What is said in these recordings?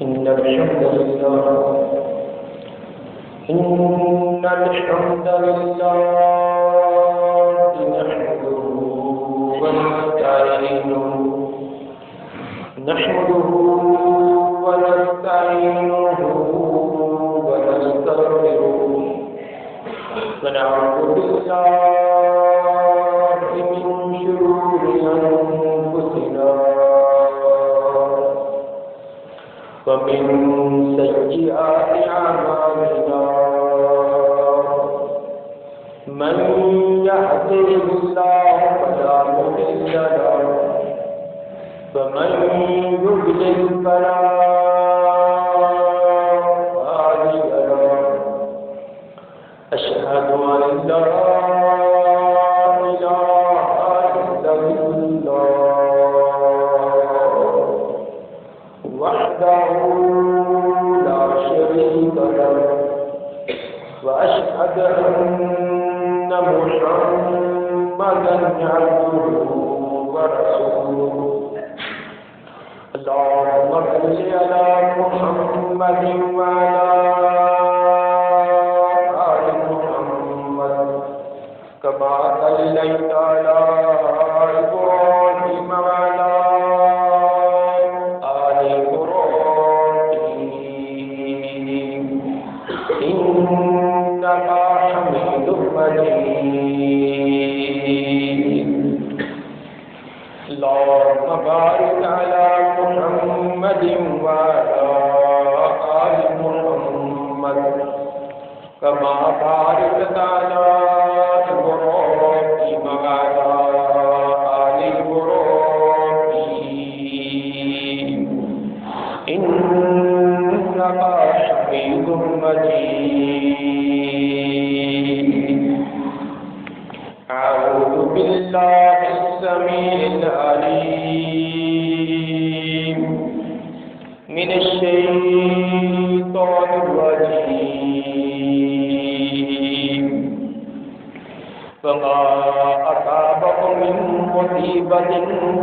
إن الحمد لله نحمده ونستعينه ونستغفره ونعوذ بالله من شرور أنفسنا ومن سيئات أعمالنا من يهده الله فلا مضل له ومن يضلل فلا هادي له أشهد أن لا إله إلا الله وحده لا شريك له وأشهد أن محمدا عبده ورسوله اللهم صل على محمد وعلى آل محمد كما صليت على إبراهيم وعلى آل إبراهيم إنك حميد مجيد اللهم بارك على محمد وعلى آل محمد كما باركت على إبراهيم وعلى آل إبراهيم إنك حميد مجيد أعوذ بالله السميع العليم من الشيطان الرجيم فما أصابكم من مصيبة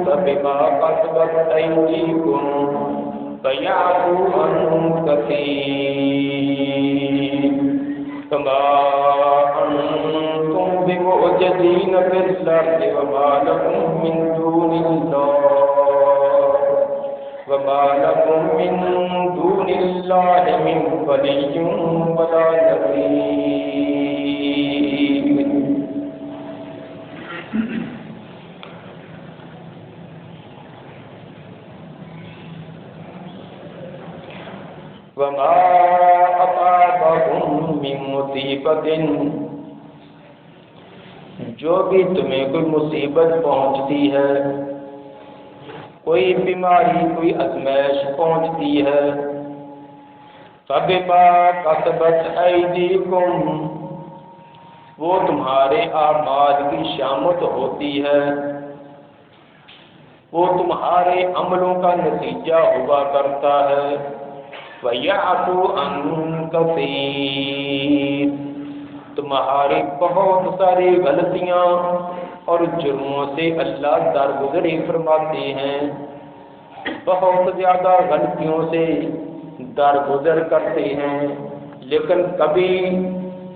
فبما كسبت أيديكم فيعفو عن كثير فما أنتم بمعجزين في الأرض وما لكم من دون الله من ولي ولا نصير. وما أصابهم من مصیبت، جو بھی تمہیں کوئی مصیبت پہنچتی ہے، کوئی بیماری، کوئی آزمائش پہنچتی ہے، فبما کسبت ایدیکم، وہ تمہارے اعمال کی شامت ہوتی ہے، وہ تمہارے عملوں کا نتیجہ ہوا کرتا ہے. وَيَعْفُو عَن كَثِيرٍ، تمہاری بہت ساری غلطیاں اور جرموں سے اللہ درگزری فرماتے ہیں، بہت زیادہ غلطیوں سے درگزر کرتے ہیں، لیکن کبھی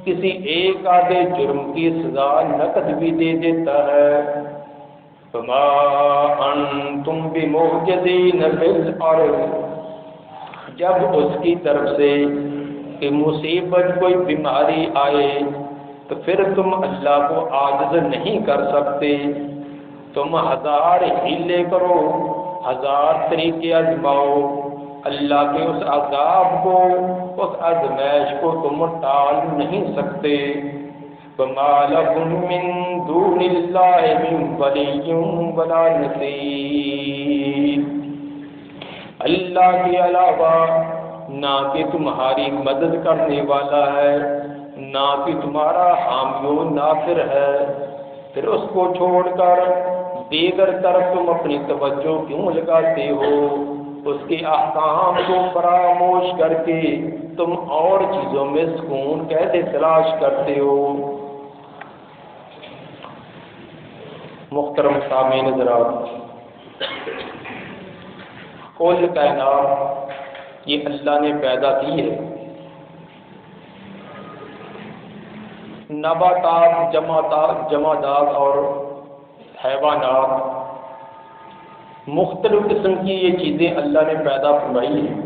کسی ایک آدھے جرم کی سزا نقد بھی دے دیتا ہے. فَمَا أَنْتُمْ بِمُعْجِزِينَ فِي الْأَرْضِ، جب اس کی طرف سے کہ مصیبت کوئی بیماری آئے تو پھر تم اللہ کو عاجز نہیں کر سکتے. تم ہزار ہیلے کرو، ہزار طریقے آزماؤ، اللہ کے اس عذاب کو، اس آزمائش کو تم ٹال نہیں سکتے. وَمَا لَكُم مِّن دُونِ اللَّهِ مِن وَلِيٍّ وَلَا نَصِيرٍ، اللہ کے علاوہ نہ کہ تمہاری مدد کرنے والا ہے، نہ کہ تمہارا حامی و ناصر ہے. پھر اس کو چھوڑ کر دیگر طرف تم اپنی توجہ کیوں لگاتے ہو؟ اس کے احکام کو فراموش کر کے تم اور چیزوں میں سکون کیسے تلاش کرتے ہو؟ محترم سامعین حضرات، کل کائنات یہ اللہ نے پیدا کی ہے۔ نباتات، جمادات اور حیوانات، مختلف قسم کی یہ چیزیں اللہ نے پیدا فرمائی ہیں۔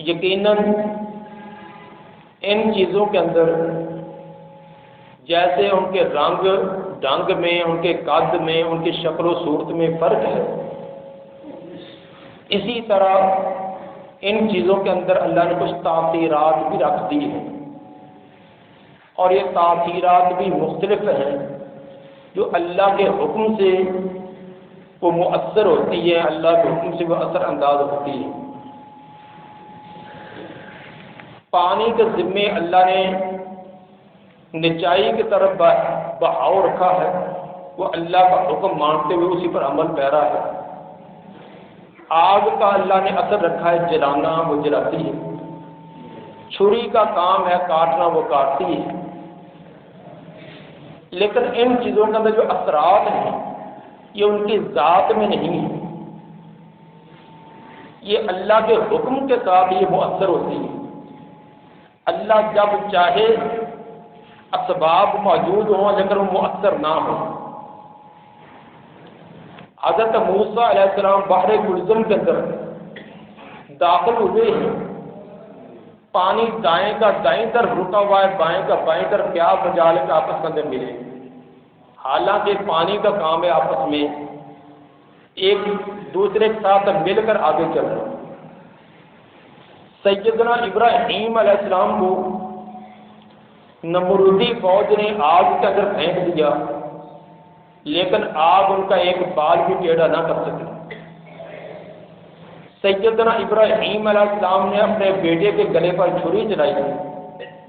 یقیناً ان چیزوں کے اندر جیسے ان کے رنگ ڈھنگ میں، ان کے قد میں، ان کی شکل و صورت میں فرق ہے، اسی طرح ان چیزوں کے اندر اللہ نے کچھ تاثیرات بھی رکھ دی ہیں، اور یہ تاثیرات بھی مختلف ہیں جو اللہ کے حکم سے وہ مؤثر ہوتی ہے، اللہ کے حکم سے وہ اثر انداز ہوتی ہے۔ پانی کے ذمے اللہ نے نچائی کی طرف بہاؤ رکھا ہے، وہ اللہ کا حکم مانتے ہوئے اسی پر عمل پیرا ہے۔ آگ کا اللہ نے اثر رکھا ہے جلانا، وہ جلاتی ہے۔ چھری کا کام ہے کاٹنا، وہ کاٹتی ہے۔ لیکن ان چیزوں کے اندر جو اثرات ہیں یہ ان کی ذات میں نہیں ہے، یہ اللہ کے حکم کے ساتھ یہ مؤثر ہوتی ہے۔ اللہ جب چاہے اسباب موجود ہوں لیکن وہ مؤثر نہ ہوں۔ حضرت موسیٰ علیہ السلام بحر کلثم کے اندر داخل ہوئے ہیں، پانی دائیں کا دائیں طرف رکا ہوا ہے، بائیں کا بائیں طرف، کیا مجال ہے کہ آپس کے اندر ملے، حالانکہ پانی کا کام ہے آپس میں ایک دوسرے کے ساتھ مل کر آگے چلنا۔ سیدنا ابراہیم علیہ السلام کو نمرودی فوج نے آگ کے اندر پھینک دیا، لیکن آگ ان کا ایک بال بھی ٹیڑھا نہ کر سکی۔ سیدنا ابراہیم علیہ السلام نے اپنے بیٹے کے گلے پر چھری چلائی،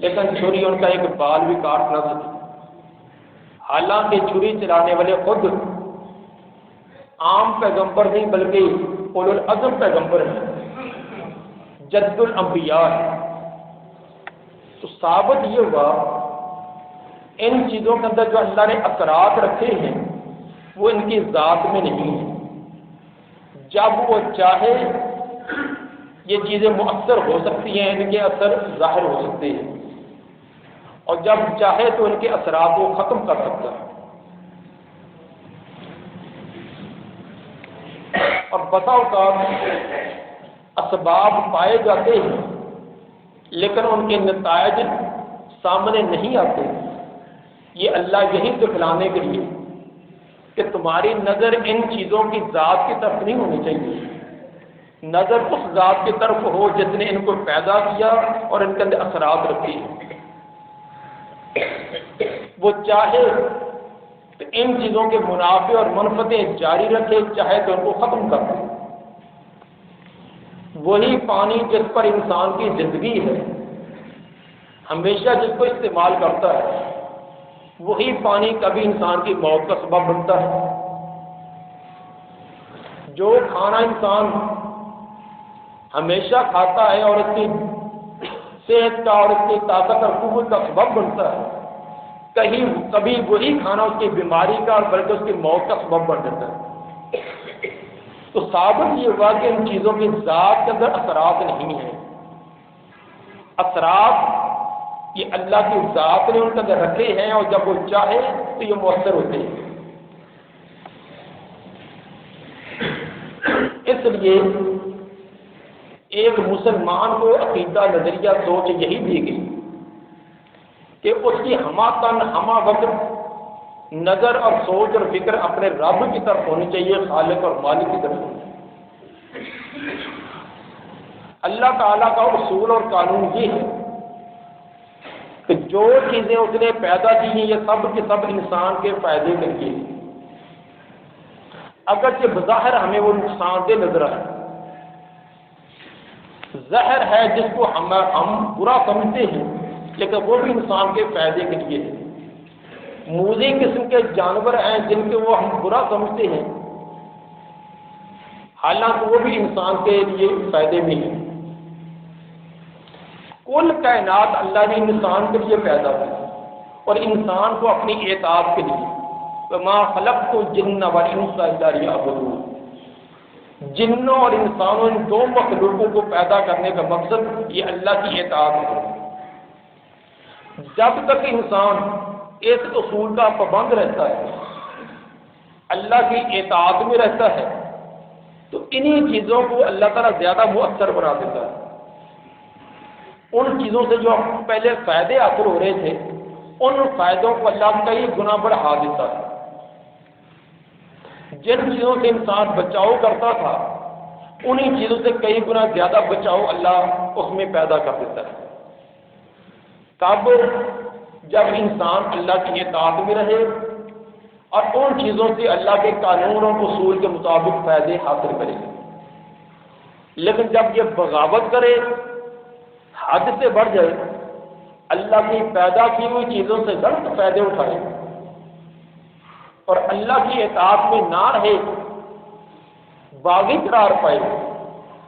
لیکن چھری ان کا ایک بال بھی کاٹ نہ سکی، حالانکہ چھری چلانے والے خود عام پیغمبر نہیں بلکہ اولو العزم پیغمبر ہیں، جد الانبیاء ہے۔ تو ثابت یہ ہوا ان چیزوں کے اندر جو اللہ نے اثرات رکھے ہیں وہ ان کی ذات میں نہیں ہے، جب وہ چاہے یہ چیزیں مؤثر ہو سکتی ہیں، ان کے اثر ظاہر ہو سکتے ہیں، اور جب چاہے تو ان کے اثرات کو ختم کر سکتا ہے۔ اور بسا اوقات اسباب پائے جاتے ہیں لیکن ان کے نتائج سامنے نہیں آتے، یہ اللہ یہی دکھلانے کے لیے کہ تمہاری نظر ان چیزوں کی ذات کی طرف نہیں ہونی چاہیے، نظر اس ذات کی طرف ہو جس نے ان کو پیدا کیا اور ان کے اندر اثرات رکھے ہیں۔ وہ چاہے تو ان چیزوں کے منافع اور منفعتیں جاری رکھے، چاہے تو ان کو ختم کر دے۔ وہی پانی جس پر انسان کی زندگی ہے، ہمیشہ جس کو استعمال کرتا ہے، وہی پانی کبھی انسان کی موت کا سبب بنتا ہے۔ جو کھانا انسان ہمیشہ کھاتا ہے اور اس کی صحت کا اور اس کی طاقت اور قوت کا سبب بنتا ہے، کبھی وہی کھانا اس کی بیماری کا اور بلکہ اس کی موت کا سبب بن جاتا ہے۔ تو ثابت یہ ہوا کہ ان چیزوں کی ذات کے اندر اثرات نہیں ہیں، اثرات یہ اللہ کی ذات نے ان کے اندر رکھے ہیں، اور جب وہ چاہے تو یہ مؤثر ہوتے ہیں۔ اس لیے ایک مسلمان کو عقیدہ نظریہ سوچ یہی دی گئی کہ اس کی ہمہ تن ہمہ وقت نظر اور سوچ اور فکر اپنے رب کی طرف ہونی چاہیے، خالق اور مالک کی طرف ہونی چاہیے۔ اللہ تعالیٰ کا اصول اور قانون یہ ہے کہ جو چیزیں اس نے پیدا کی ہیں یہ سب کے سب انسان کے فائدے کے لیے، اگرچہ بظاہر ہمیں وہ نقصان دہ نظر آئے، زہر ہے جس کو ہم برا سمجھتے ہیں لیکن وہ بھی انسان کے فائدے کے لیے ہے، موذی قسم کے جانور ہیں جن کے وہ ہم برا سمجھتے ہیں حالانکہ وہ بھی انسان کے لیے فائدے میں ہیں۔ کل کائنات اللہ نے انسان کے لیے پیدا کی اور انسان کو اپنی اطاعت کے لیے، وَمَا خَلَقْتُ الْجِنَّ وَالْإِنسَ إِلَّا لِيَعْبُدُونِ، جنوں اور انسانوں ان دو مخلوقوں کو پیدا کرنے کا مقصد یہ اللہ کی اطاعت ہے۔ جب تک انسان اس اصول کا پابند رہتا ہے، اللہ کی اطاعت میں رہتا ہے، تو انہی چیزوں کو اللہ تعالیٰ زیادہ مؤثر بنا دیتا ہے۔ ان چیزوں سے جو پہلے فائدے حاصل ہو رہے تھے، ان فائدوں کو اللہ کئی گنا بڑھا دیتا ہے۔ جن چیزوں سے انسان بچاؤ کرتا تھا، انہی چیزوں سے کئی گنا زیادہ بچاؤ اللہ اس میں پیدا کر دیتا ہے۔ تب جب انسان اللہ کی اطاعت میں رہے اور ان چیزوں سے اللہ کے قانون اور اصول کے مطابق فائدے حاصل کرے، لیکن جب یہ بغاوت کرے، حد سے بڑھ جائے، اللہ کی پیدا کی ہوئی چیزوں سے غلط فائدے اٹھائے اور اللہ کی اطاعت میں نہ رہے، باغی قرار پائے،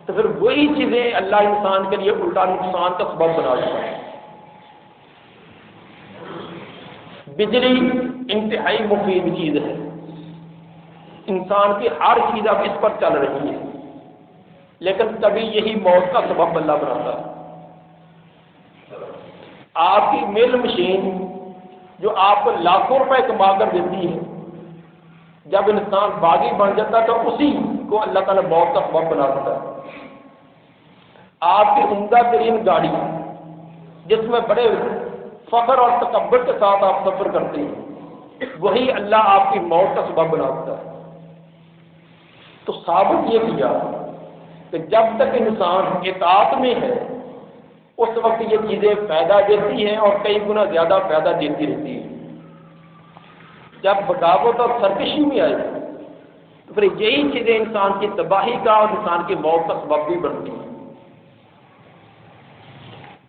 تو پھر وہی چیزیں اللہ انسان کے لیے الٹا نقصان کا سبب بنا دیتا ہے۔ بجلی انتہائی مفید چیز ہے، انسان کی ہر چیز اب اس پر چل رہی ہے، لیکن کبھی یہی موت کا سبب اللہ بناتا ہے۔ آپ کی مل مشین جو آپ کو لاکھوں روپے کما کر دیتی ہے، جب انسان باغی بن جاتا ہے تو اسی کو اللہ تعالیٰ موت کا سبب بنا دیتا ہے۔ آپ کی عمدہ ترین گاڑی جس میں بڑے فخر اور تکبر کے ساتھ آپ سفر کرتے ہیں، وہی اللہ آپ کی موت کا سبب بنا دیتا ہے۔ تو ثابت یہ کیا کہ جب تک انسان اطاعت میں ہے، اس وقت یہ چیزیں فائدہ دیتی ہیں اور کئی گنا زیادہ فائدہ دیتی رہتی ہیں۔ جب بغاوت اور سرکشی میں آئے تو پھر یہی چیزیں انسان کی تباہی کا اور انسان کی موت کا سبب بھی بنتی ہیں۔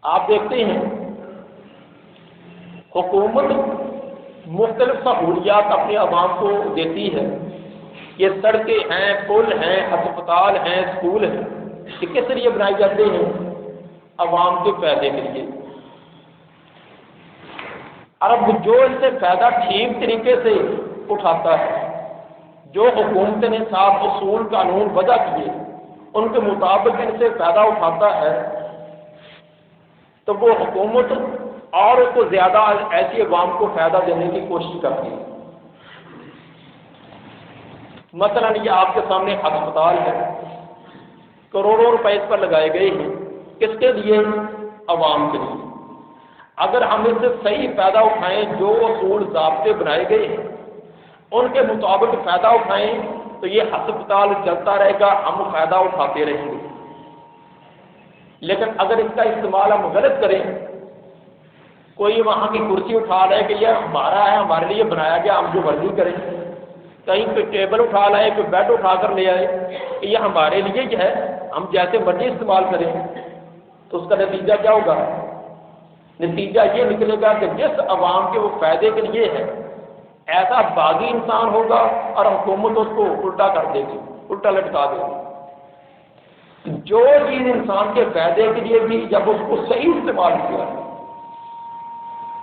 آپ دیکھتے ہیں حکومت مختلف سہولیات اپنے عوام کو دیتی ہے، یہ سڑکیں ہیں، پل ہیں، ہسپتال ہیں، اسکول ہیں، یہ کس لیے بنائے جاتے ہیں؟ عوام کے فائدے کے لیے۔ اب جو اس سے فائدہ ٹھیک طریقے سے اٹھاتا ہے، جو حکومت نے صاف اصول قانون وضع کیے ان کے مطابق ان سے فائدہ اٹھاتا ہے، تو وہ حکومت اور اس کو زیادہ ایسی عوام کو فائدہ دینے کی کوشش کرتی ہے۔ مثلا یہ آپ کے سامنے ہسپتال ہے، کروڑوں روپے اس پر لگائے گئے ہیں، کس کے لیے؟ عوام کے لیے۔ اگر ہم اس سے صحیح فائدہ اٹھائیں، جو اصول ضابطے بنائے گئے ہیں ان کے مطابق فائدہ اٹھائیں، تو یہ ہسپتال چلتا رہے گا، ہم فائدہ اٹھاتے رہیں گے۔ لیکن اگر اس کا استعمال ہم غلط کریں، کوئی وہاں کی کرسی اٹھا لے کہ یہ ہمارا ہے، ہمارے لیے بنایا گیا، ہم جو مرضی کریں، کہیں کوئی ٹیبل اٹھا لائے، کوئی بیڈ اٹھا کر لے آئے کہ یہ ہمارے لیے یہ ہے، ہم جیسے مرضی استعمال کریں، تو اس کا نتیجہ کیا ہوگا؟ نتیجہ یہ نکلے گا کہ جس عوام کے وہ فائدے کے لیے ہے، ایسا باغی انسان ہوگا اور حکومت اس کو الٹا کر دے گی، الٹا لٹکا دے گی۔ جو چیز انسان کے فائدے کے لیے بھی جب اس کو صحیح استعمال کیا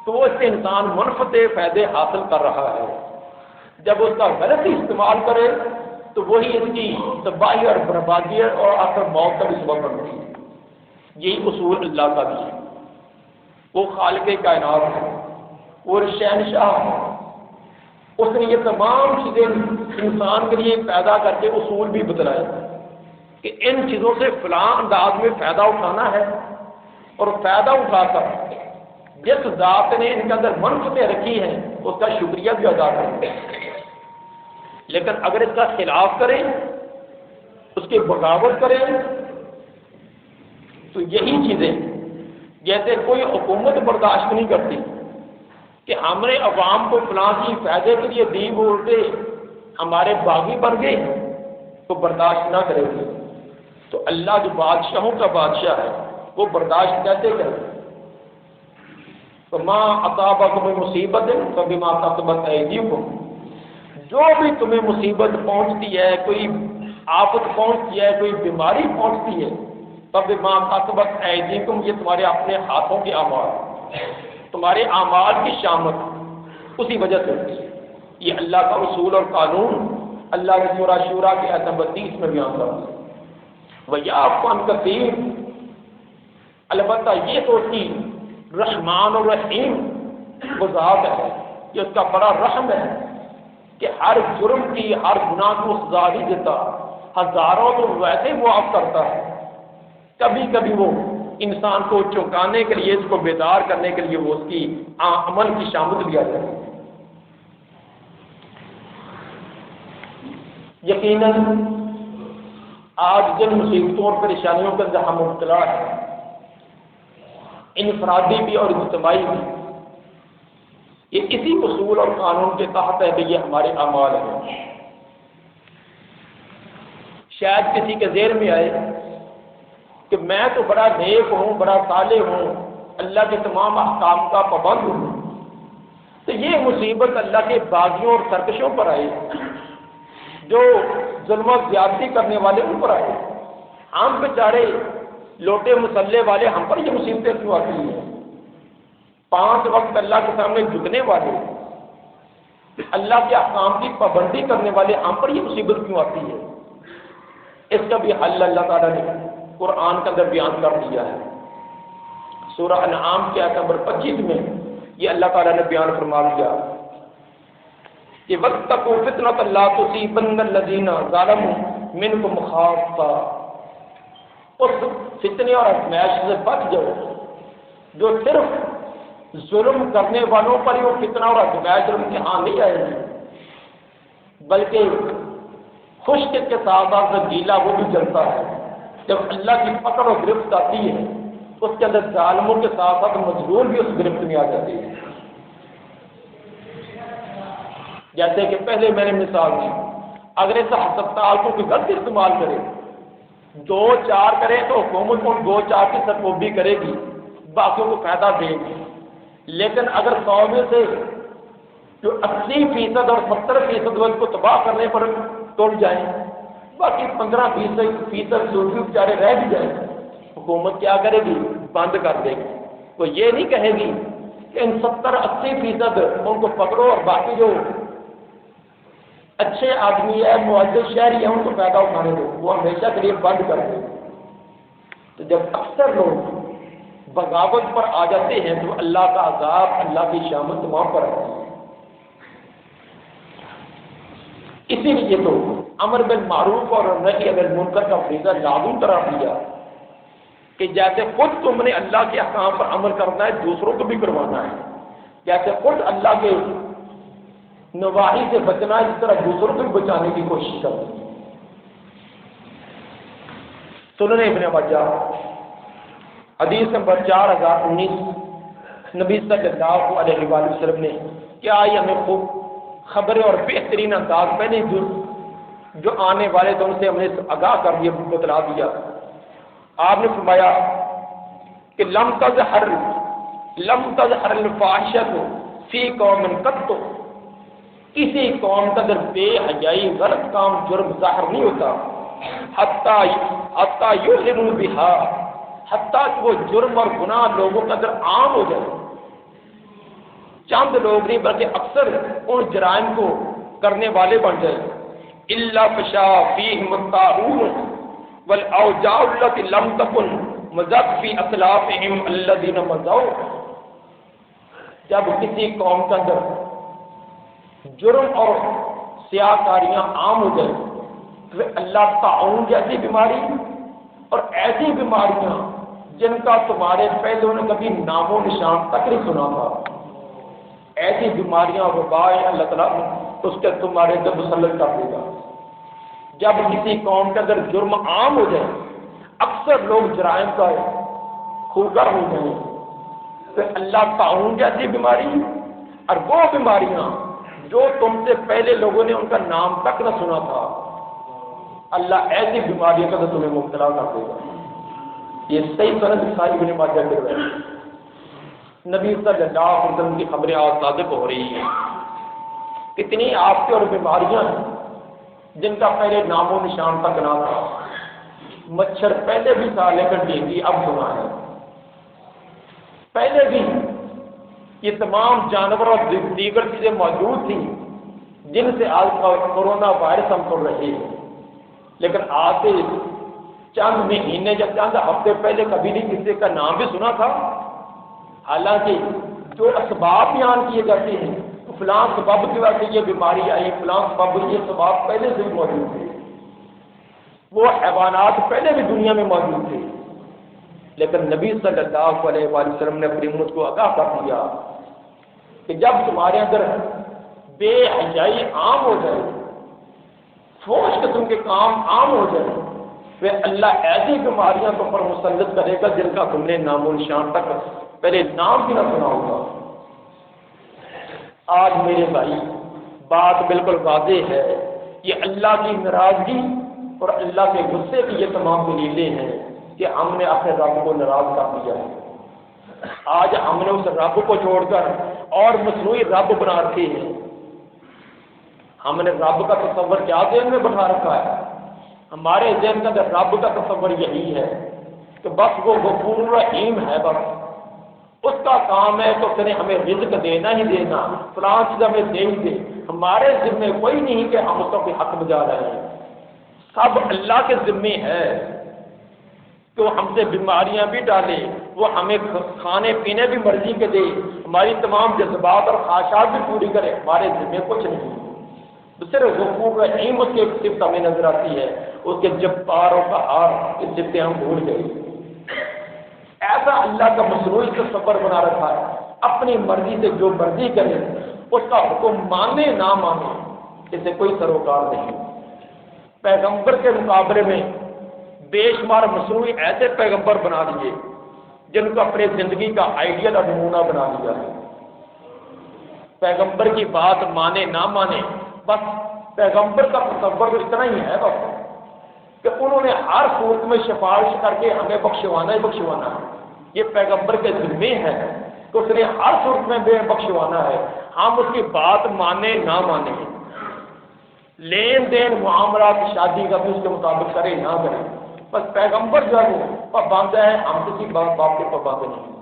تو اس سے انسان منفعت فائدے حاصل کر رہا ہے، جب اس کا غلط استعمال کرے تو وہی اس کی تباہی اور بربادی اور آخر موت کا بھی سبب بنتی ہے۔ یہی اصول اللہ کا بھی ہے، وہ خالق کائنات ہے، وہ شہنشاہ ہے، اس نے یہ تمام چیزیں انسان کے لیے پیدا کر کے اصول بھی بتلائے کہ ان چیزوں سے فلاں انداز میں فائدہ اٹھانا ہے، اور فائدہ اٹھا کر جس ذات نے ان کے اندر منفعتیں رکھی ہیں اس کا شکریہ بھی ادا کریں۔ لیکن اگر اس کا خلاف کریں، اس کی بغاوت کریں، تو یہی چیزیں جیسے کوئی حکومت برداشت نہیں کرتی کہ ہم نے عوام کو فلاں کی فائدے کے لیے دی، وہ الٹے ہمارے باغی بن گئے، تو برداشت نہ کرے گی، تو اللہ جو بادشاہوں کا بادشاہ ہے وہ برداشت کیسے کرے؟ فَمَا أَصَابَكُم مِّن مُّصِيبَةٍ فَبِمَا كَسَبَتْ أَيْدِيكُمْ، جو بھی تمہیں مصیبت پہنچتی ہے، کوئی آفت پہنچتی ہے، کوئی بیماری پہنچتی ہے، فَبِمَا كَسَبَتْ أَيْدِيكُمْ، یہ تمہارے اپنے ہاتھوں کے اعمال، تمہارے اعمال کی شامت اسی وجہ سے ہوتی ہے۔ یہ اللہ کا اصول اور قانون اللہ نے سورہ شورا کے آیت نمبر 30 میں بیان کر دیا۔ وَيَعْفُو عَنْ كَثِيرٍ، البتہ یہ تو اس کی رحمان اور رحیم وہ ذات ہے کہ اس کا بڑا رحم ہے کہ ہر جرم کی، ہر گناہ کو سزا نہیں دیتا، ہزاروں تو ویسے معاف کرتا ہے، کبھی کبھی وہ انسان کو چونکانے کے لیے، اس کو بیدار کرنے کے لیے وہ اس کی عمل کی شامت بھی آ جائے۔ یقیناً آج جن مصیبتوں اور پریشانیوں کے اندر ہم مبتلا ہیں، انفرادی بھی اور اجتماعی بھی، یہ اسی اصول اور قانون کے تحت ہے کہ یہ ہمارے اعمال ہیں۔ شاید کسی کے ذہن میں آئے کہ میں تو بڑا نیک ہوں، بڑا صالح ہوں، اللہ کے تمام احکام کا پابند ہوں، تو یہ مصیبت اللہ کے باغیوں اور سرکشوں پر آئی، جو ظلم و زیادتی کرنے والے ان پر آئے۔ ہم بیچارے لوٹے مسلح والے، ہم پر یہ مصیبتیں کیوں آتی ہیں؟ 5 وقت اللہ کے سامنے جھکنے والے، اللہ کے احکام کی پابندی کرنے والے، ہم پر یہ مصیبت کیوں آتی ہے؟ اس کا بھی حل اللہ تعالیٰ نے قرآن کے اندر بیان کر دیا ہے۔ سورہ انعام کے آیت نمبر 25 میں یہ اللہ تعالیٰ نے بیان فرما دیا کہ وَاتَّقُوا فِتْنَةً لَا تُصِيبَنَّ الَّذِينَ ظَلَمُوا مِنْكُمْ خَاصَّةً، اس فتنے اور آزمائش سے بچ جاؤ جو صرف ظلم کرنے والوں پر ہی وہ فتنہ اور آزمائش اور امتحان نہیں آئے ہیں، بلکہ خشک کے ساتھ ساتھ گیلا وہ بھی جلتا ہے۔ جب اللہ کی پکڑ اور گرفت آتی ہے اس کے اندر ظالموں کے ساتھ ساتھ مظلوم بھی اس گرفت میں آ جاتے ہیں۔ جیسے کہ پہلے میں نے مثال دی، اگر اس ہسپتال کو کوئی غلط استعمال کرے، 2-4 کرے تو حکومت ان 2-4 کی سرکوبی کرے گی، باقیوں کو فائدہ دے گی، لیکن اگر 100 میں سے جو 80% اور 70% وہ اس کو تباہ کرنے پر ٹول جائیں، باقی 15% دوسری بیچارے رہ بھی جائیں، حکومت کیا کرے گی؟ بند کر دے گی۔ وہ یہ نہیں کہے گی کہ ان 70-80% ان کو پکڑو اور باقی جو اچھے آدمی ہے، معزز شہری ہے، ان کو فائدہ اٹھانے دو، وہ ہمیشہ کے لیے بند کر دے۔ تو جب اکثر لوگ بغاوت پر آ جاتے ہیں تو اللہ کا عذاب، اللہ کی شامت تمام پر آتی ہے۔ اسی لیے تو امر بالمعروف اور نہی عن المنکر کا فریضہ لازم قرار دیا کہ جیسے خود تم نے اللہ کے احکام پر عمل کرنا ہے، دوسروں کو بھی کروانا ہے۔ جیسے خود اللہ کے نواہی سے بچنا ہے، اس طرح دوسروں کو بھی بچانے کی کوشش کرنا ہے۔ سنن ابن ماجہ حدیث نمبر 4019، نبی صلی اللہ علیہ وآلہ وسلم نے کیا آئی ہمیں خوب خبریں اور بہترین انداز میں نے جو آنے والے تھے ان سے ہم نے آگاہ کر دیا، بتلا دیا۔ آپ نے فرمایا کہ لم تظہر الفاحشۃ فی قوم قط، کسی قوم کا در بے حیائی، غلط کام، جرم ظاہر نہیں ہوتا، حتیٰ یعلنوا بہا، حتیٰ کہ وہ جرم اور گناہ لوگوں کا در عام ہو جائے۔ چند لوگ نہیں بلکہ اکثر ان جرائم کو کرنے والے بن جائیں۔ الا فشا فیہم الطاعون والاوجاع التي لم تكن مضت في اسلافهم الذين مضوا، جب کسی قوم کے اندر جرم اور سیاکاریاں عام ہو جائیں تو اللہ طاعون جیسی بیماری اور ایسی بیماریاں جن کا تمہارے پہلوں نے کبھی نام و نشان تک نہیں سنا تھا، ایسی بیماریاں وبائیں اللہ تعالیٰ اس کے تمہارے اندر مسلط کر دے گا۔ جب کسی قوم کے اندر جرم عام ہو جائے، اکثر لوگ جرائم کا خوگر ہو جائیں، تو اللہ طاعون جیسی بیماری اور وہ بیماریاں جو تم سے پہلے لوگوں نے ان کا نام تک نہ سنا تھا، اللہ ایسی بیماریوں کا تمہیں مبتلا کر دے گا۔ یہ صحیح سند صحیح ابن ماجہ کے ہے، نبی صلی اللہ علیہ وسلم کی خبریں آج صادق ہو رہی ہیں۔ کتنی آپ کے اور بیماریاں ہیں جن کا پہلے نام و نشان تک نہ تھا۔ مچھر پہلے بھی تھا لیکن ڈینگی اب سنا ہے۔ پہلے بھی یہ تمام جانور اور دیگر چیزیں موجود تھیں، جن سے آج کورونا وائرس ہم پڑھ رہے ہیں، لیکن آج سے چند مہینے یا چند ہفتے پہلے کبھی نہیں کسی کا نام بھی سنا تھا۔ حالانکہ جو اسباب بیان کیے جاتے ہیں، فلاں سبب کی وجہ سے یہ بیماری آئی، فلاں سبب یہ اسباب پہلے سے بھی موجود تھے، وہ حیوانات پہلے بھی دنیا میں موجود تھے، لیکن نبی صلی اللہ علیہ وآلہ وسلم نے اپنی امت کو آگاہ کر دیا کہ جب تمہارے اندر بے حیائی عام ہو جائے، فحش قسم کے کام عام ہو جائے، پھر اللہ ایسی بیماریاں تم پر مسلط کرے گا جن کا تم نے نام و نشان تک پہلے نام بھی نہ سنا ہوگا۔ آج میرے بھائی بات بالکل واضح ہے، یہ اللہ کی ناراضگی اور اللہ کے غصے کی یہ تمام دلیلیں ہیں کہ ہم نے اپنے رب کو ناراض کر دیا ہے۔ آج ہم نے اس رب کو چھوڑ کر اور مصنوعی رب بنا رکھے ہیں۔ ہم نے رب کا تصور کیا ذہن میں بٹھا رکھا ہے؟ ہمارے ذہن کے اندر رب کا تصور یہی ہے کہ بس وہ غفور رحیم ہے، بس اس کا کام ہے تو اس نے ہمیں رزق دینا ہی دینا، فلاں چیز ہمیں دے ہی دے۔ ہمارے ذمے کوئی نہیں کہ ہم اس کا کوئی حق بجا رہے ہیں، سب اللہ کے ذمے ہے کہ وہ ہم سے بیماریاں بھی ڈالے، وہ ہمیں کھانے پینے بھی مرضی کے دے، ہماری تمام جذبات اور خواہشات بھی پوری کرے، ہمارے ذمے کچھ نہیں۔ صرف غفور رحیم اس کی ایک صفت ہمیں نظر آتی ہے، اس کے جبار و قہار کی صفتیں ہم بھول گئے۔ ایسا اللہ کا مصنوعی تصور بنا رکھا ہے، اپنی مرضی سے جو مرضی کرے، اس کا حکم مانے نہ مانے، اسے کوئی سروکار نہیں۔ پیغمبر کے مقابلے میں بے شمار مصنوعی ایسے پیغمبر بنا دیے جن کو اپنے زندگی کا آئیڈیل اور نمونہ بنا دیا ہے۔ پیغمبر کی بات مانے نہ مانے، بس پیغمبر کا تصور تو اتنا ہی ہے بس کہ انہوں نے ہر صورت میں سفارش کر کے ہمیں بخشوانا ہی بخشوانا ہے۔ یہ پیغمبر کے ذمے ہے کہ اس نے ہر صورت میں بے بخشوانا ہے، ہم اس کی بات مانے نہ مانے، لین دین معاملات شادی کا بھی اس کے مطابق کرے نہ کرے، بس پیغمبر جو ہے وہ پابند ہے، ہم کسی بات کے پابند نہیں۔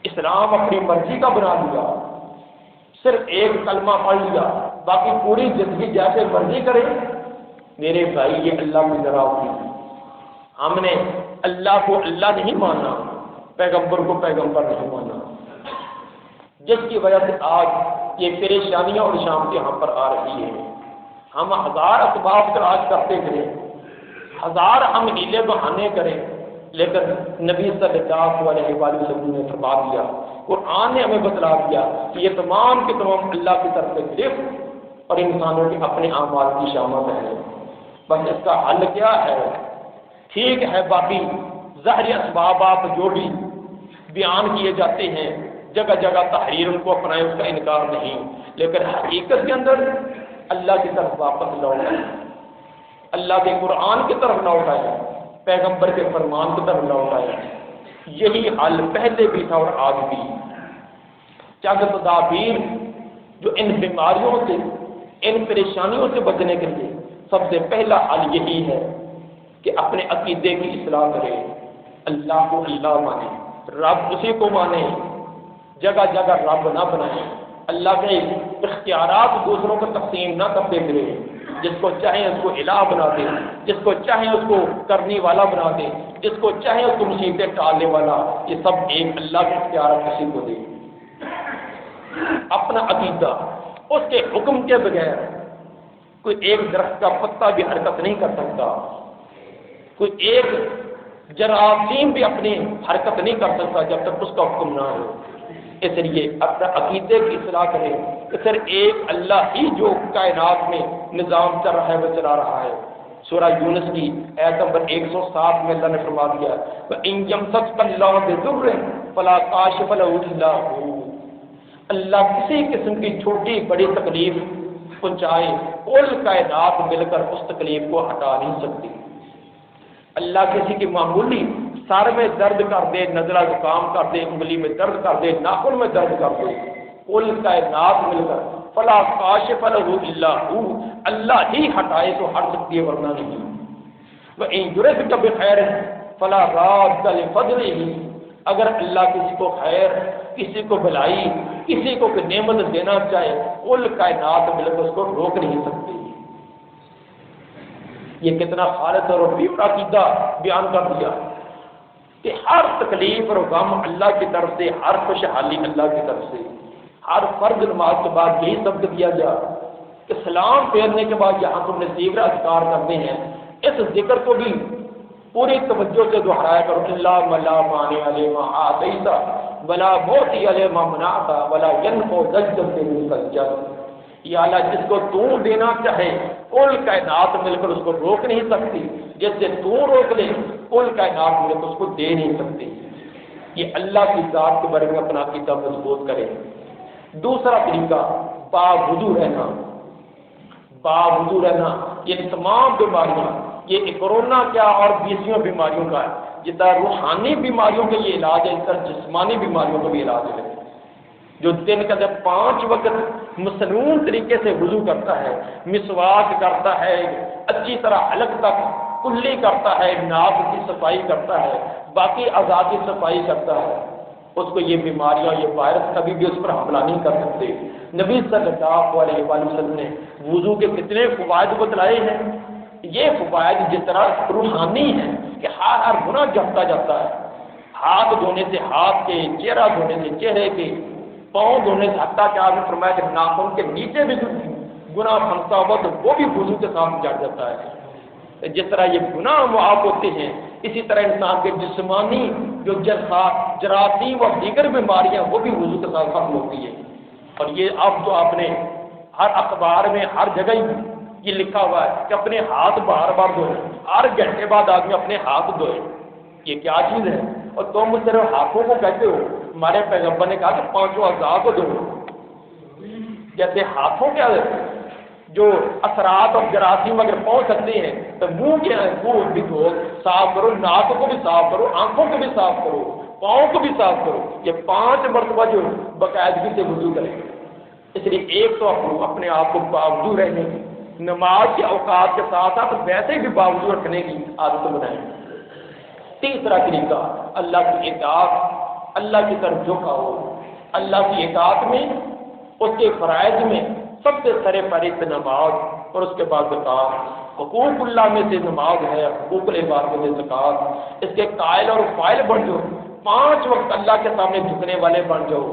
اسلام اپنی مرضی کا بنا لیا، صرف ایک کلمہ پڑھ لیا، باقی پوری زندگی جیسے مرضی کرے۔ میرے بھائی یہ اللہ کی ناراضگی ہے۔ ہم نے اللہ کو اللہ نہیں مانا، پیغمبر کو پیغمبر نہیں مانا، جس کی وجہ سے آج یہ پریشانیاں اور شام یہاں پر آ رہی ہے۔ ہم ہزار اسباب تلاش کرتے کریں، ہزار ہم ہیلے بہانے کریں، لیکن نبی صلی اللہ علیہ وآلہ وسلم نے فرما دیا، قرآن نے ہمیں بتلا دیا کہ یہ تمام کے تمام اللہ کی طرف سے گرفت اور انسانوں کے اپنے اعمال کی شامت ہے۔ بس اس کا حل کیا ہے؟ ٹھیک ہے، باقی ظاہری اسبابات جو بھی بیان کیے جاتے ہیں، جگہ جگہ تحریر ان کو اپنائیں، اس کا انکار نہیں، لیکن حقیقت کے اندر اللہ کی طرف واپس لوٹ آئے، اللہ کے قرآن کی طرف لوٹ آئے، پیغمبر کے فرمان کی طرف لوٹ آئے۔ یہی حل پہلے بھی تھا اور آج بھی۔ چند تدابیر جو ان بیماریوں سے، ان پریشانیوں سے بچنے کے لیے سب سے پہلا حل یہی ہے کہ اپنے عقیدے کی اصلاح کرے، اللہ کو اللہ مانے، رب اسی کو مانے، جگہ جگہ رب نہ بنائے، اللہ کے اختیارات دوسروں کو تقسیم نہ کرتے پھرے، جس کو چاہے اس کو الہ بنا دے، جس کو چاہے اس کو کرنے والا بنا دے، جس کو چاہے اس کو مصیبتیں ٹالنے والا، یہ سب ایک اللہ کے اختیارات کسی کو دے۔ اپنا عقیدہ، اس کے حکم کے بغیر کوئی ایک درخت کا پتا بھی حرکت نہیں کر سکتا، کوئی ایک جراثیم بھی اپنی حرکت نہیں کر سکتا جب تک اس کا حکم نہ ہو۔ اس لیے اپنا عقیدے کی اصلاح کریں کہ صرف ایک اللہ ہی جو کائنات میں نظام چل رہا ہے وہ چلا رہا ہے۔ سورہ یونس کی آیت نمبر 107 میں اللہ نے فرما دیا وَإِن يَمْسَسْكَ اللَّهُ بِضُرٍّ فَلَا كَاشِفَ لَهُ إِلَّا هُوَ۔ اللہ کسی قسم کی چھوٹی بڑی تکلیف پہنچائے، کل کائنات مل کر اس تکلیف کو ہٹا نہیں سکتی۔ اللہ کسی کی معمولی سر میں درد کر دے، نزلہ زکام کر دے، انگلی میں درد کر دے، ناخن میں درد کر دے، کل کائنات مل کر فلا کاشف لہ الا ہو، اللہ ہی ہٹائے تو ہٹ سکتی ہے ورنہ نہیں۔ وَإِن يُرِدْكَ بِخَيْرٍ فَلَا رَادَّ لِفَضْلِهِ، اگر اللہ کسی کو خیر، کسی کو بھلائی، کسی کو کوئی نعمت دینا چاہے، کل کائنات مل کر اس کو روک نہیں سکتی۔ یہ کتنا خالص اور پیورا عقیدہ بیان کر دیا کہ ہر تکلیف اور غم اللہ کی طرف سے، ہر خوشحالی اللہ کی طرف سے۔ ہر فرض نماز کے بعد یہی سبق دیا گیا کہ سلام پھیرنے کے بعد جہاں تم نے دیگر اذکار کرنے ہیں، اس ذکر کو بھی پوری توجہ سے دہرایا کرو۔ اللہ ملا مانے علیہ ما آتیتا ولا موتی علیہ ما منعتا ولا ینفع ذا الجد منک الجد۔ یا اللہ، جس کو تو دینا چاہے کل کائنات مل کر اس کو روک نہیں سکتی، جس سے تو روک لے کل کائنات مل کر اس کو دے نہیں سکتی۔ یہ اللہ کی ذات کے بارے میں اپنا عقیدہ مضبوط کرے۔ دوسرا طریقہ باوضو رہنا۔ باوضو رہنا، یہ تمام بیماریاں، یہ کرونا کیا اور 20 بیماریوں کا ہے، جتنا روحانی بیماریوں کا یہ علاج ہے، اس طرح جسمانی بیماریوں کا بھی علاج ہے۔ جو دن کا جب 5 وقت مصنون طریقے سے وضو کرتا ہے، مسواک کرتا ہے، اچھی طرح حلق تک کلی کرتا ہے، ناک کی صفائی کرتا ہے، باقی اعضاء کی صفائی کرتا ہے، اس کو یہ بیماریاں، یہ وائرس کبھی بھی اس پر حملہ نہیں کر سکتے۔ نبی صلی اللہ علیہ وسلم نے وضو کے کتنے فوائد بتلائے ہیں۔ یہ فوائد جس طرح روحانی ہیں کہ ہر گناہ جھپتا جاتا ہے۔ ہاتھ دھونے سے ہاتھ کے، چہرہ دھونے سے چہرے کے، پاؤں دھونے سے، حتیٰ کہ آپ نے فرمایا کہ ناخن کے نیچے بھی گناہ پھنسا ہوا تو وہ بھی وضو کے ساتھ جڑ جاتا ہے۔ جس طرح یہ گناہ معاف ہوتے ہیں، اسی طرح انسان کے جسمانی جو جراثیم اور دیگر بیماریاں وہ بھی وضو کے ساتھ ختم ہوتی ہے۔ اور یہ اب تو آپ نے ہر اخبار میں ہر جگہ یہ لکھا ہوا ہے کہ اپنے ہاتھ بار بار دھوئیں، ہر گھنٹے بعد آدمی اپنے ہاتھ دھوئے۔ یہ کیا چیز ہے؟ اور تم صرف ہاتھوں کو کہتے ہو؟ ہمارے پیغمبر نے کہا کہ 5 اعضاء کو دھو۔ جیسے ہاتھوں کے جو اثرات اور جراثیم اگر پہنچ سکتے ہیں تو منہ کے منہ بھی دھو، صاف کرو، ناک کو بھی صاف کرو، آنکھوں کو بھی صاف کرو، پاؤں کو بھی صاف کرو۔ یہ 5 مرتبہ جو باقاعدگی سے وضو کریں۔ اس لیے ایک تو اپنے آپ کو باوضو رہنے کی، نماز کے اوقات کے ساتھ ساتھ ویسے بھی باوضو رکھنے کی عادت بنائیں۔ تیسرا طریقہ اللہ کی اطاعت، اللہ کی طرف جھکاؤ۔ اللہ کی اطاعت میں، اس کے فرائض میں سب سے سر فہرست نماز اور اس کے بعد زکوٰۃ۔ حقوق اللہ میں سے نماز ہے، حقوق العباد میں سے زکوٰۃ۔ اس کے قائل اور فاعل بن جاؤ، 5 وقت اللہ کے سامنے جھکنے والے بن جاؤ۔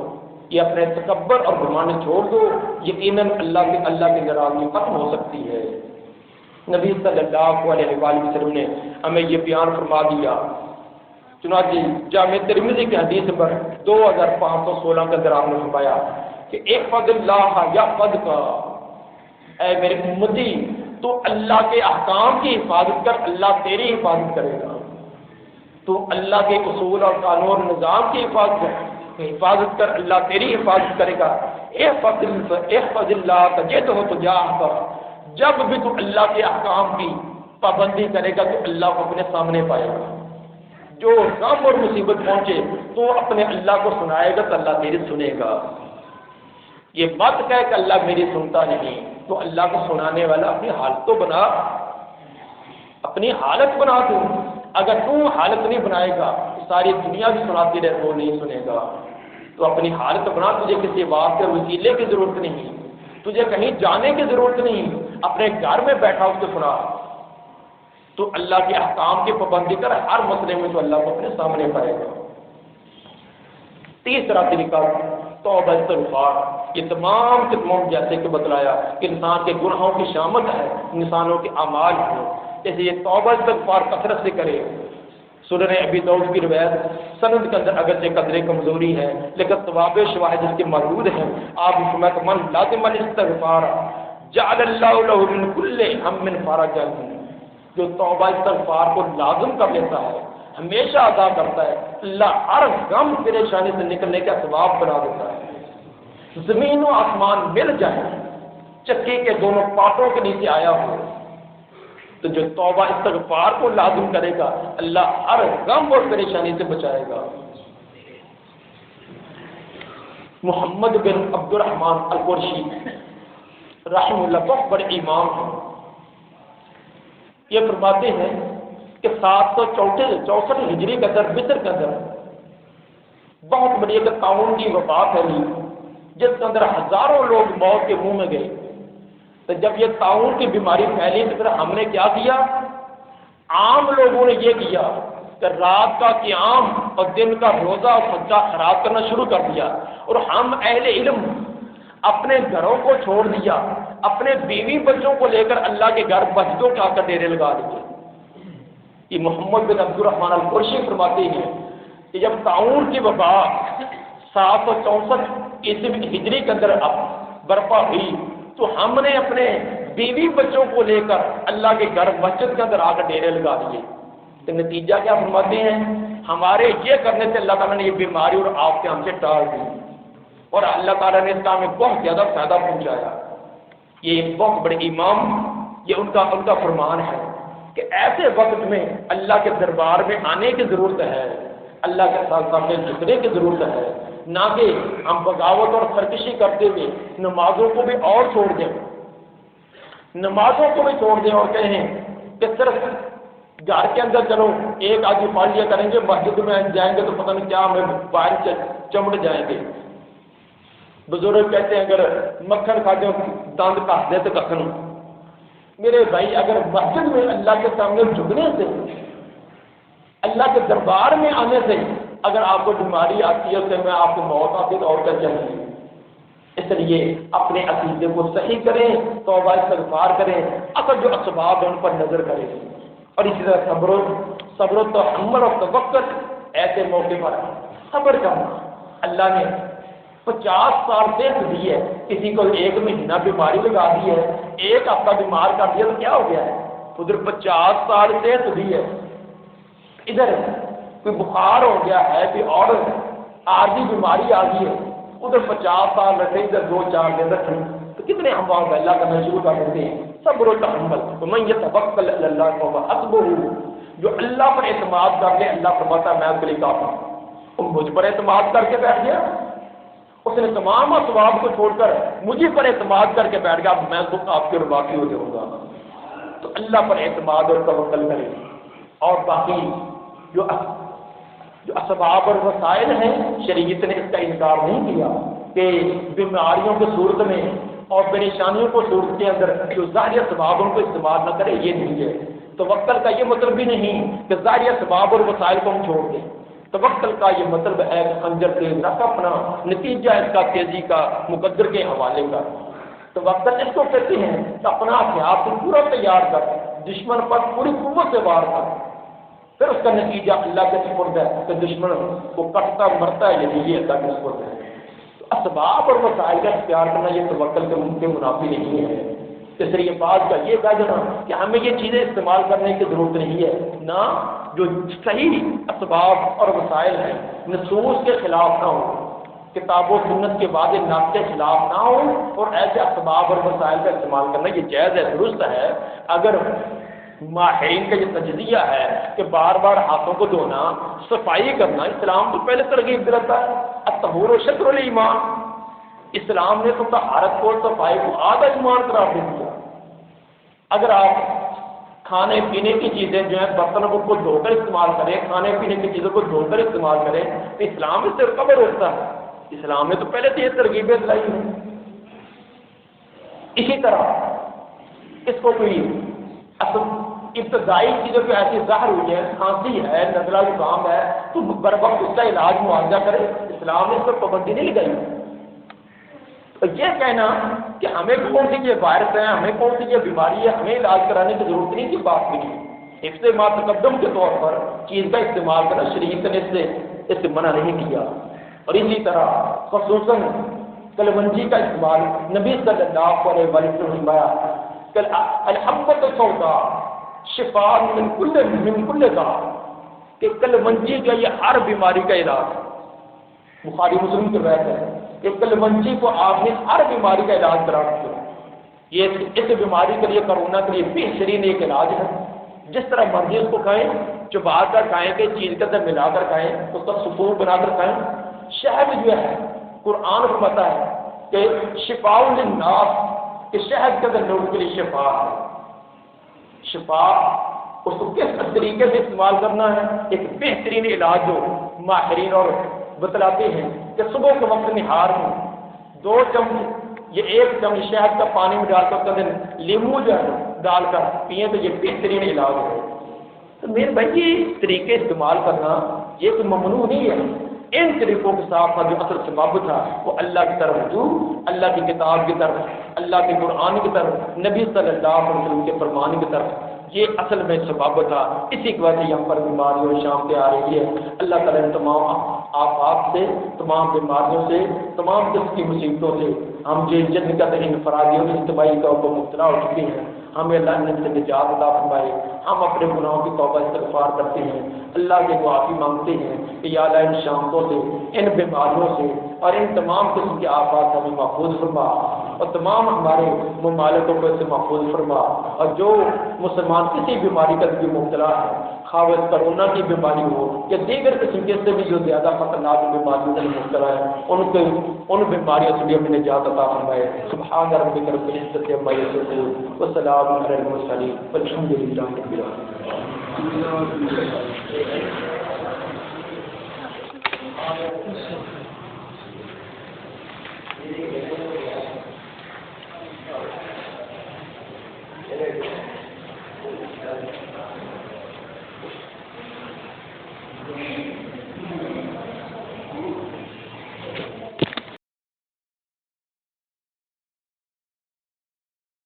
یہ اپنے تکبر اور گمان چھوڑ دو، یقیناً اللہ کی ناراضگی ختم ہو سکتی ہے۔ نبی صلی اللہ علیہ وآلہ وسلم نے ہمیں یہ بیان فرما دیا، چنانچہ جامع ترمذی کی حدیث نمبر 2516 کے اندر آپ نے فرمایا کہ احفظ اللہ یحفظک، اے میرے امتی تو اللہ کے احکام کی حفاظت کر، اللہ تیری حفاظت کرے گا۔ تو اللہ کے اصول اور قانون اور نظام کی حفاظت کر، اللہ تیری حفاظت کرے گا۔ احفظ اللہ تجدہ تجاہک، جب بھی تو اللہ کے احکام کی پابندی کرے گا تو اللہ کو اپنے سامنے پائے گا۔ جو غم اور مصیبت پہنچے تو اپنے اللہ کو سنائے گا تو اللہ تیری سنے گا۔ یہ مت کہے کہ اللہ میری سنتا نہیں، تو اللہ کو سنانے والا اپنی حالت تو بنا، اپنی حالت بنا دو۔ اگر تو حالت نہیں بنائے گا ساری دنیا بھی سناتی رہے وہ نہیں سنے گا۔ تو اپنی حالت بنا، تجھے کسی واسطے وسیلے کی ضرورت نہیں، تجھے کہیں جانے کی ضرورت نہیں، اپنے گھر میں بیٹھا اس کو سنا۔ تو اللہ کے احکام کی پابندی کر، ہر مسئلے میں تو اللہ کو اپنے سامنے پائے گا۔ تیسرا طریقہ توبہ استغفار۔ یہ تمام جیسے کہ بتلایا کہ انسان کے گناہوں کی شامت ہے، انسانوں کے اعمال ہیں، جیسے یہ توبہ استغفار کثرت سے کرے۔ سنن ابی داؤد کی روایت سند کے اندر اگرچہ قدرے کمزوری ہے لیکن ثواب شواہد اس کے موجود ہیں۔ آپ فرمایا کہ من لازم الاستغفار جعل اللہ له من كل هم فرجا، جو توبہ استغفار کو لازم کر لیتا ہے، ہمیشہ ادا کرتا ہے، اللہ ہر غم پریشانی سے نکلنے کا ثواب بنا دیتا ہے۔ زمین و آسمان مل جائیں، چکی کے دونوں پاٹوں کے نیچے آیا ہو، تو جو توبہ استغفار کو لازم کرے گا اللہ ہر غم اور پریشانی سے بچائے گا۔ محمد بن عبد الرحمن القرشی رحمہ اللہ بہت بڑے امام ہیں، یہ فرماتے ہیں کہ 764 ہجری کے اندر مصر کے اندر بہت بڑی ایک طاعون کی وبا پھیلی جس کے اندر ہزاروں لوگ موت کے منہ میں گئے۔ تو جب یہ طاعون کی بیماری پھیلی تو پھر ہم نے کیا کیا؟ عام لوگوں نے یہ کیا کہ رات کا قیام اور دن کا روزہ اور سجدہ خراب کرنا شروع کر دیا، اور ہم اہل علم اپنے گھروں کو چھوڑ دیا، اپنے بیوی بچوں کو لے کر اللہ کے گھر مسجدوں کے آ کر ڈیرے لگا دیے۔ یہ محمد بن عبد الرحمن القرشی فرماتے ہیں کہ جب طاعون کی وبا 764 عیسوی ہجری کے اندر برپا ہوئی تو ہم نے اپنے بیوی بچوں کو لے کر اللہ کے گھر مسجد کے اندر آ کر ڈیرے لگا دیے۔ تو نتیجہ کیا فرماتے ہیں؟ ہمارے یہ کرنے سے اللہ تعالیٰ نے یہ بیماری اور آفتیں ہم سے ٹال دی، اور اللہ تعالیٰ نے اس کا ہمیں بہت زیادہ فائدہ پہنچایا۔ یہ ایک بہت بڑے امام، یہ ان کا فرمان ہے کہ ایسے وقت میں اللہ کے دربار میں آنے کی ضرورت ہے، اللہ کے ساتھ سامنے جھکنے کی ضرورت ہے، نہ کہ ہم بغاوت اور سرکشی کرتے ہوئے نمازوں کو بھی اور چھوڑ دیں، نمازوں کو بھی چھوڑ دیں اور کہیں کہ صرف گھر کے اندر چلو ایک آدمی پڑھ لیا کریں گے، مسجد میں جائیں گے تو پتہ نہیں کیا ہمیں باہر چمڑ جائیں گے۔ بزرگ کہتے ہیں اگر مکھن کھاتے ہو دانت کاٹ دے تو ککھن۔ میرے بھائی، اگر مسجد میں اللہ کے سامنے جھکنے سے، اللہ کے دربار میں آنے سے اگر آپ کو بیماری آتی ہے، اس سے میں آپ کو موت آتی ہے تو اور کیا چاہیے؟ اس لیے اپنے عقیدے کو صحیح کریں، توبہ استغفار کریں، اصل جو اسباب ہیں ان پر نظر کریں، اور اسی طرح صبر و تحمل اور توکل، ایسے موقع پر صبر کرنا۔ اللہ نے 50 سال صحت دی ہے، کسی کو 1 مہینہ بیماری لگا دی ہے، 1 ہفتہ بیمار کر دیا تو کیا ہو گیا ہے؟ ادھر 50 سال صحت دی ہے، ادھر کوئی بخار ہو گیا ہے، کوئی اور عارضی بیماری آ گئی ہے، ادھر 50 سال رکھے، ادھر 2-4 دن رکھے، تو کتنے ہم وہاں اللہ کرنا شروع کر دیتے ہیں۔ صبر و تحمل، ومن یتوکل علی اللہ فہو حسبہ، جو اللہ پر اعتماد کر لے اللہ فرماتا ہے میں اس کے لیے کافی ہوں۔ وہ مجھ پر اعتماد کر کے بیٹھ گیا، اس نے تمام اسباب کو چھوڑ کر مجھے پر اعتماد کر کے بیٹھ گیا، اب میں تو آپ کے باقی ہو جاؤں گا۔ تو اللہ پر اعتماد اور توکل کرے، اور باقی جو اسباب اور وسائل ہیں، شریعت نے اس کا انکار نہیں کیا کہ بیماریوں کی صورت میں اور پریشانیوں کو صورت کے اندر جو ظاہری اسباب ان کو استعمال نہ کرے، یہ نہیں ہے۔ توکل کا یہ مطلب بھی نہیں کہ ظاہری اسباب اور وسائل کو ہم چھوڑ دیں۔ توکل کا یہ مطلب ہے کہ خنجر تیز رکھ اپنا، نتیجہ اس کا تیزی کا مقدر کے حوالے کا۔ توکل اس کو کہتے ہیں کہ اپنا ہتھیار کو پورا تیار کر، دشمن پر پوری قوت سے وار کر، پھر اس کا نتیجہ اللہ کے سپرد ہے کہ دشمن کو کٹتا مرتا ہے، یہ اللہ کے سپرد ہے۔ تو اسباب اور وسائل کا اختیار کرنا یہ توکل کے منافی نہیں ہے۔ تیسری بات کا یہ کہا جانا کہ ہمیں یہ چیزیں استعمال کرنے کی ضرورت نہیں ہے، نہ جو صحیح اسباب اور وسائل ہیں نصوص کے خلاف نہ ہو، کتاب و سنت کے وعدے ناف کے خلاف نہ ہو، اور ایسے اسباب اور وسائل کا استعمال کرنا یہ جائز ہے، درست ہے۔ اگر ماہرین کا یہ تجزیہ ہے کہ بار بار ہاتھوں کو دھونا، صفائی کرنا، اسلام تو پہلے ترغیب دیتا ہے، الطہور شطر الایمان، اسلام نے تو طہارت کو، صفائی کو آدھا ایمان قرار دے دیا۔ اگر آپ کھانے پینے کی چیزیں جو ہیں برتنوں کو دھو کر استعمال کریں، کھانے پینے کی چیزوں کو دھو کر استعمال کریں، تو اسلام اس سے کب روکتا ہے؟ اسلام نے تو پہلے سے یہ ترغیبیں دلائی ہیں۔ اسی طرح اس کو کوئی ابتدائی چیزوں کی ایسی ظاہر ہوئی ہے، کھانسی ہے، نزلہ زکام ہے، تو بر وقت اس کا علاج معالجہ کرے، اسلام نے اس پر پابندی نہیں لگائی۔ تو یہ کہنا کہ ہمیں کون سی یہ وائرس ہے، ہمیں کون سی یہ بیماری ہے، ہمیں علاج کرانے کی ضرورت نہیں، کی بات بھی نہیں۔ حفظ ما تقدم کے طور پر چیز کا استعمال کرنا شریعت نے اس سے منع نہیں کیا۔ اور اسی طرح خصوصاً کلونجی کا استعمال نبی صلی اللہ علیہ وسلم نے الحبۃ السوداء شفاء من کل داء، کہ کلونجی جو یہ ہر بیماری کا علاج ہے۔ بخاری مسلم کی روایت ہے کہ کلونجی کو آپ نے ہر بیماری کا علاج قرار دیا۔ یہ اس بیماری کے لیے، کرونا کے لیے بہترین ایک علاج ہے۔ جس طرح مرضی اس کو کھائیں، چبا کر کھائیں، کہ چیز کے اندر ملا کر کھائیں، اس کا سفور بنا کر کھائیں۔ شہد جو ہے قرآن فرماتا ہے کہ شفاء للناس، کہ شہد کے اندر لوگوں کے لیے شفا ہے۔ شفا اس کو کس طریقے سے استعمال کرنا ہے، ایک بہترین علاج جو ماہرین اور بتلاتے ہیں کہ صبح کے وقت نہار میں 2 چمچ یہ 1 چمچ شہد کا پانی میں ڈال کر کدن لیمو جو ہے ڈال کر پئیں تو یہ بہترین علاج ہے۔ تو میرے بھائی یہ طریقے استعمال کرنا یہ کوئی ممنوع نہیں ہے۔ ان طریقوں کے ساتھ جو اصل سبب تھا وہ اللہ کی طرف رجوع، اللہ کی کتاب کی طرف، اللہ کے قرآن کی طرف، نبی صلی اللہ علیہ وسلم کے فرمان کی طرف، یہ اصل میں سبب تھا۔ اسی کی وجہ سے ہم پر بیماریوں شام پہ آ رہی ہے۔ اللہ تعالیٰ نے تمام آفات سے، تمام بیماریوں سے، تمام قسم کی مصیبتوں سے ہم جو جن کا انفرادی اور اجتماعی طور پر مبتلا ہو چکے ہیں، ہمیں اللہ نے سے نجات عطا فرمائے۔ ہم اپنے گناہوں کی توبہ استغفار کرتے ہیں، اللہ سے معافی مانگتے ہیں کہ یا اللہ ان شامتوں سے، ان بیماریوں سے اور ان تمام قسم کے آفات سے ہمیں محفوظ فرما، اور تمام ہمارے ممالکوں کو اس سے محفوظ فرما۔ اور جو مسلمان کسی بیماری کا بھی مبتلا ہے، خواہ کرونا کی بیماری ہو یا دیگر قسم کے سے بھی جو زیادہ خطرناک بیماریوں سے مبتلا ہے، ان بیماریوں سے بھی ہمیں نجات عطا فرمائے۔ سبحان ربک رب العزت عما یصفون وسلام علی المرسلین والحمد للہ رب العالمین۔